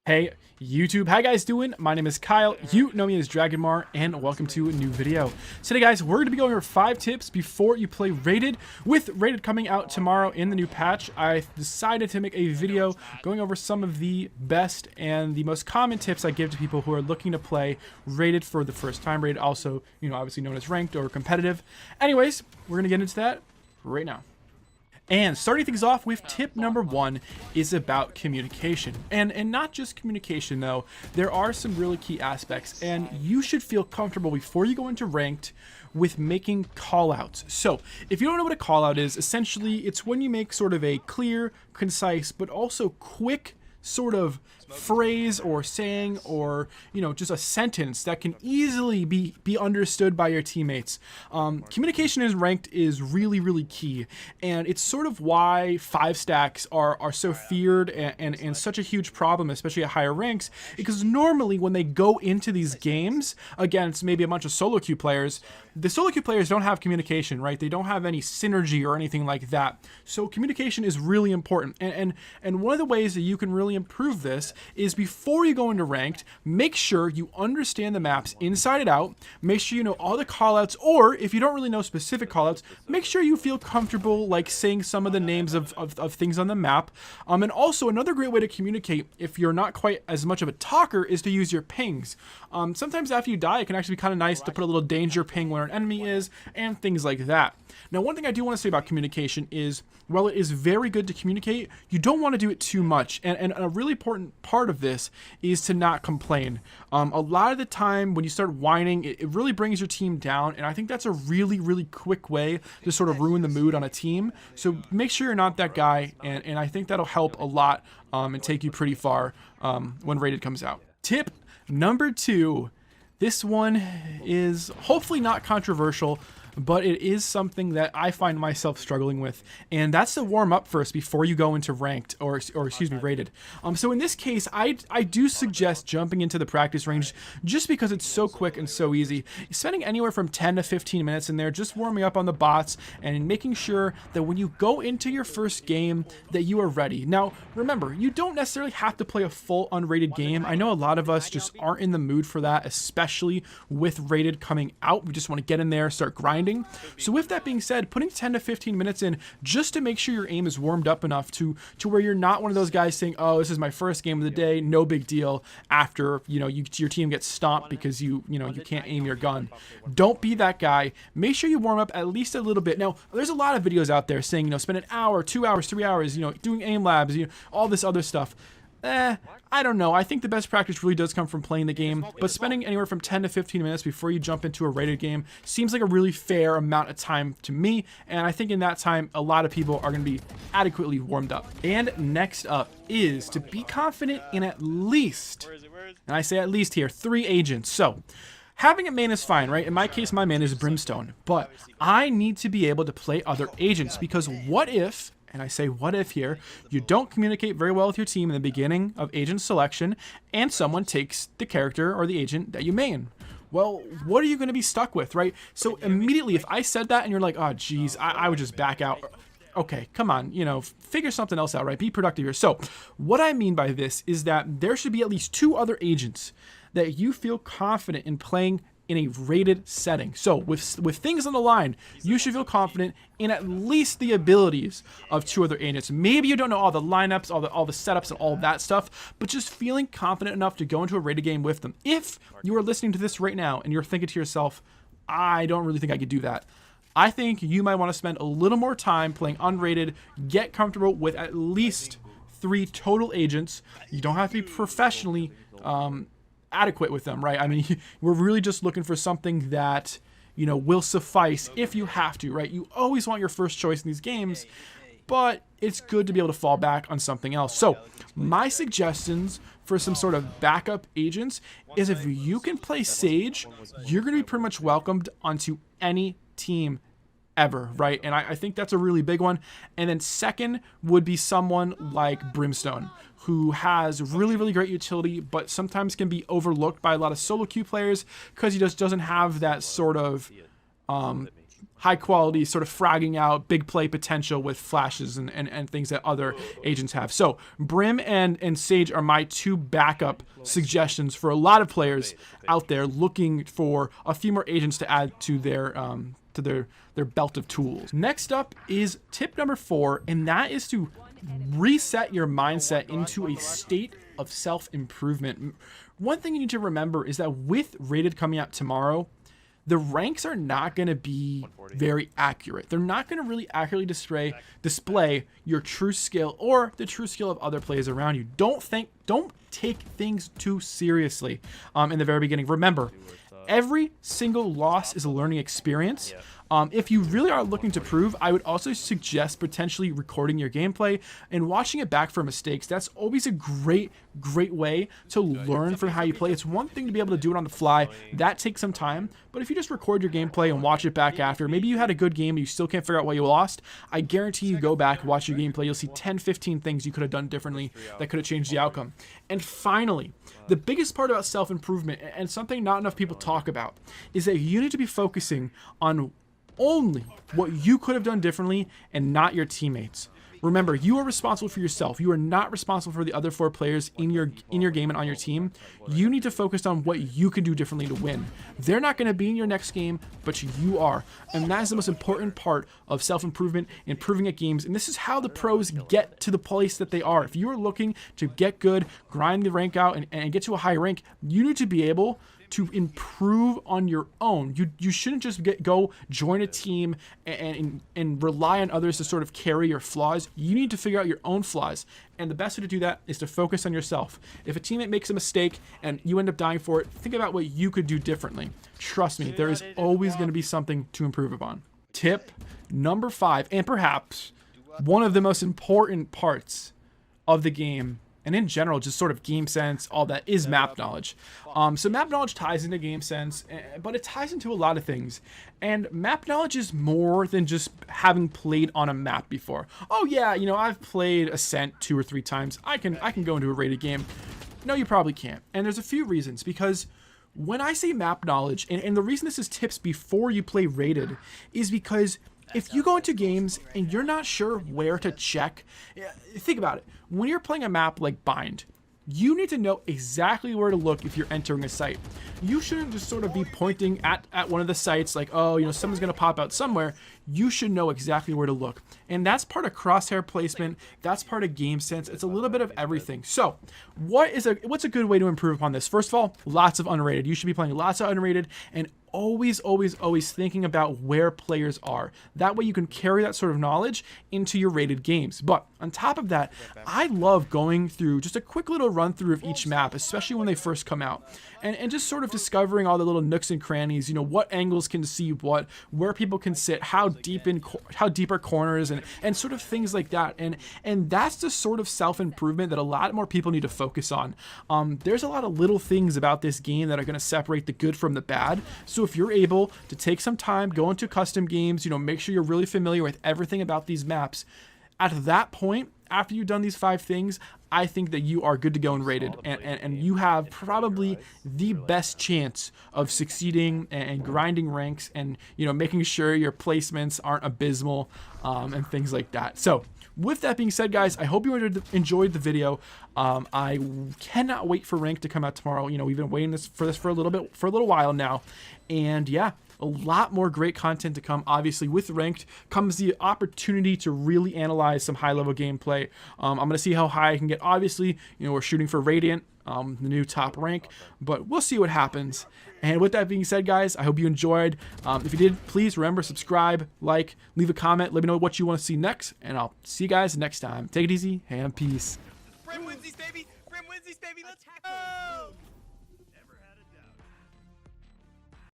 Hey YouTube, how you guys doing? My name is Kyle, you know me as Dragonmar, and welcome to a new video. Today guys, we're going to be going over 5 tips before you play Rated. With Rated coming out tomorrow in the new patch, I decided to make a video going over some of the best and the most common tips I give to people who are looking to play Rated for the first time. Rated also, obviously known as ranked or competitive. Anyways, we're going to get into that right now. And starting things off with tip number 1 is about communication. And not just communication though, there are some really key aspects, and you should feel comfortable before you go into ranked with making callouts. So if you don't know what a callout is, essentially it's when you make sort of a clear, concise, but also quick sort of phrase or saying or just a sentence that can easily be understood by your teammates. Communication in ranked is really key, and it's sort of why 5 stacks are so feared and such a huge problem, especially at higher ranks, because normally when they go into these games against maybe a bunch of solo queue players, the solo queue players don't have communication, right? They don't have any synergy or anything like that. So communication is really important, and one of the ways that you can really improve this is before you go into ranked, make sure you understand the maps inside and out. Make sure you know all the callouts, or if you don't really know specific callouts, make sure you feel comfortable like saying some of the names of things on the map. And also another great way to communicate if you're not quite as much of a talker is to use your pings. Sometimes after you die, it can actually be kind of nice to put a little danger ping where an enemy is and things like that. Now, one thing I do want to say about communication is, while it is very good to communicate, you don't want to do it too much. And a really important part of this is to not complain. A lot of the time when you start whining, it really brings your team down. And I think that's a really quick way to sort of ruin the mood on a team. So make sure you're not that guy. And I think that'll help a lot and take you pretty far when Rated comes out. Tip number 2. This one is hopefully not controversial, but it is something that I find myself struggling with, and that's to warm up first before you go into ranked or excuse me, rated. So in this case, I do suggest jumping into the practice range just because it's so quick and so easy. Spending anywhere from 10 to 15 minutes in there just warming up on the bots and making sure that when you go into your first game that you are ready. Now, remember, you don't necessarily have to play a full unrated game. I know a lot of us just aren't in the mood for that, especially with Rated coming out. We just want to get in there, start grinding. So with that being said, putting 10 to 15 minutes in just to make sure your aim is warmed up enough to where you're not one of those guys saying, oh, this is my first game of the day, no big deal, after your team gets stomped because you can't aim your gun. Don't be that guy. Make sure you warm up at least a little bit. Now, there's a lot of videos out there saying, spend an hour, 2 hours, 3 hours, doing aim labs, all this other stuff. I don't know. I think the best practice really does come from playing the game, but spending anywhere from 10 to 15 minutes before you jump into a rated game seems like a really fair amount of time to me, and I think in that time, a lot of people are going to be adequately warmed up. And next up is to be confident in at least, and I say at least here, 3 agents. So, having a main is fine, right? In my case, my main is Brimstone, but I need to be able to play other agents, because what if, and I say what if here, you don't communicate very well with your team in the beginning of agent selection and someone takes the character or the agent that you main? Well, what are you going to be stuck with, right? So immediately, if I said that and you're like, oh geez, I would just back out. Okay, come on, figure something else out, right? Be productive here. So what I mean by this is that there should be at least 2 other agents that you feel confident in playing in a rated setting. So with things on the line, you should feel confident in at least the abilities of 2 other agents. Maybe you don't know all the lineups, all the setups and all that stuff, but just feeling confident enough to go into a rated game with them. If you are listening to this right now and you're thinking to yourself, I don't really think I could do that, I think you might want to spend a little more time playing unrated, get comfortable with at least 3 total agents. You don't have to be professionally adequate with them, right? I mean, we're really just looking for something that will suffice if you have to, right? You always want your first choice in these games, but it's good to be able to fall back on something else. So my suggestions for some sort of backup agents is, if you can play Sage, you're going to be pretty much welcomed onto any team ever, right? And I think that's a really big one. And then second would be someone like Brimstone, who has really great utility, but sometimes can be overlooked by a lot of solo queue players because he just doesn't have that sort of high quality sort of fragging out, big play potential with flashes and things that other agents have. So Brim and Sage are my 2 backup suggestions for a lot of players out there looking for a few more agents to add to their belt of tools. Next up is tip number 4, and that is to reset your mindset into a state of self-improvement. One thing you need to remember is that with Rated coming out tomorrow, the ranks are not going to be very accurate. They're not going to really accurately display your true skill or the true skill of other players around you. Don't take things too seriously in the very beginning. Remember, every single loss is a learning experience. If you really are looking to prove, I would also suggest potentially recording your gameplay and watching it back for mistakes. That's always a great way to learn from how you play. It's one thing to be able to do it on the fly. That takes some time. But if you just record your gameplay and watch it back after, maybe you had a good game and you still can't figure out why you lost, I guarantee you go back, watch your gameplay, you'll see 10, 15 things you could have done differently that could have changed the outcome. And finally, the biggest part about self-improvement, and something not enough people talk about, is that you need to be focusing on only what you could have done differently and not your teammates. Remember, you are responsible for yourself. You are not responsible for the other 4 players in your game and on your team. You need to focus on what you can do differently to win. They're not going to be in your next game, but you are. And that is the most important part of self-improvement, improving at games. And this is how the pros get to the place that they are. If you are looking to get good, grind the rank out, and get to a high rank, you need to be able to improve on your own. You shouldn't just go join a team and rely on others to sort of carry your flaws. You need to figure out your own flaws. And the best way to do that is to focus on yourself. If a teammate makes a mistake and you end up dying for it, think about what you could do differently. Trust me, there is always going to be something to improve upon. Tip number 5, and perhaps one of the most important parts of the game, and in general, just sort of game sense, all that, is map knowledge. So map knowledge ties into game sense, but it ties into a lot of things. And map knowledge is more than just having played on a map before. Oh yeah, you know, I've played Ascent 2 or 3 times. I can go into a rated game. No, you probably can't. And there's a few reasons, because when I say map knowledge, and the reason this is tips before you play rated, is because if you go into games and you're not sure where to check, think about it. When you're playing a map like Bind, you need to know exactly where to look if you're entering a site. You shouldn't just sort of be pointing at one of the sites like, oh, you know, someone's going to pop out somewhere. You should know exactly where to look. And that's part of crosshair placement. That's part of game sense. It's a little bit of everything. So what's a good way to improve upon this? First of all, lots of unrated. You should be playing lots of unrated and always thinking about where players are. That way you can carry that sort of knowledge into your rated games. But on top of that, I love going through just a quick little run through of each map, especially when they first come out, and just sort of discovering all the little nooks and crannies, you know, what angles can see what, where people can sit, how deep are corners, and sort of things like that. And that's the sort of self-improvement that a lot more people need to focus on. There's a lot of little things about this game that are going to separate the good from the bad. So if you're able to take some time, go into custom games, you know, make sure you're really familiar with everything about these maps. At that point, after you've done these 5 things, I think that you are good to go and rated, and you have probably the best chance of succeeding and grinding ranks, and, you know, making sure your placements aren't abysmal, and things like that. So with that being said, guys, I hope you enjoyed the video. I cannot wait for rank to come out tomorrow. You know, we've been waiting for this for a little while now, and yeah, a lot more great content to come. Obviously, with ranked comes the opportunity to really analyze some high-level gameplay. I'm going to see how high I can get. Obviously, you know, we're shooting for Radiant, the new top rank, but we'll see what happens. And with that being said, guys, I hope you enjoyed. If you did, please remember, subscribe, like, leave a comment, let me know what you want to see next, and I'll see you guys next time. Take it easy, and peace. Brim wins these, baby! Brim wins these, baby! Let's go!